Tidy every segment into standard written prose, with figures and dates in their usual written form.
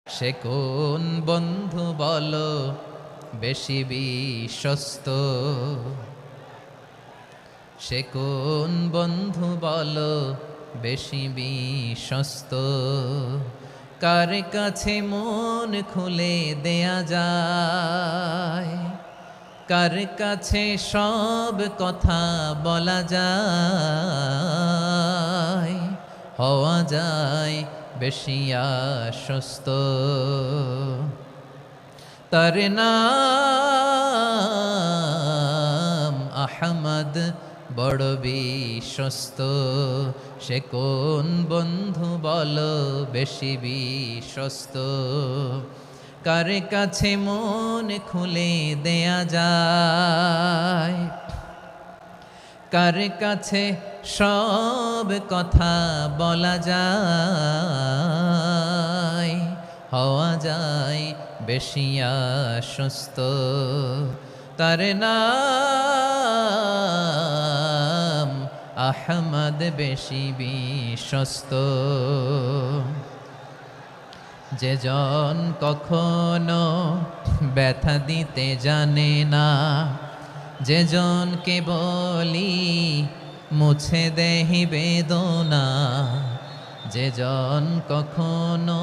সে কোন বন্ধু বলো বেশি বিশ্বস্ত? সে কোন বন্ধু বলো বেশি বিশ্বস্ত? কার কাছে মন খুলে দেয়া যায়? কার কাছে সব কথা বলা যায়? হওয়া যায় বেশি আশ্বস্ত। তার নাম আহমদ, বড় বিশ্বস্ত। সে কোন বন্ধু বলো বেশি বিশ্বস্ত? কার কাছে মন খুলে দেয়া যায়? কার কাছে সব কথা বলা যায়? হওয়া যায় বেশি আশ্বস্ত। তার নাম আহমদ, বেশি বিশ্বস্ত। যে জন কখনো ব্যথা দিতে জানে না, যে জনকে বলি মুছে দেহি বেদনা, যে জন কখনো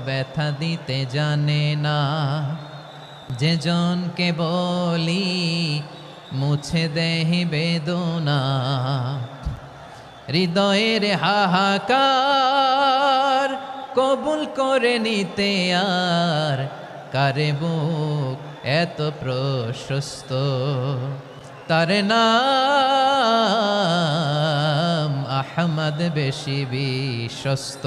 ব্যথা দিতে জানে না, যে জনকে বলি মুছে দেহি বেদনা, হৃদয়ের হাহাকার কবুল করে নিতে আর কারে বুক এত প্রশস্ত। তার নাম আহমদ, বেশি বিশ্বস্ত।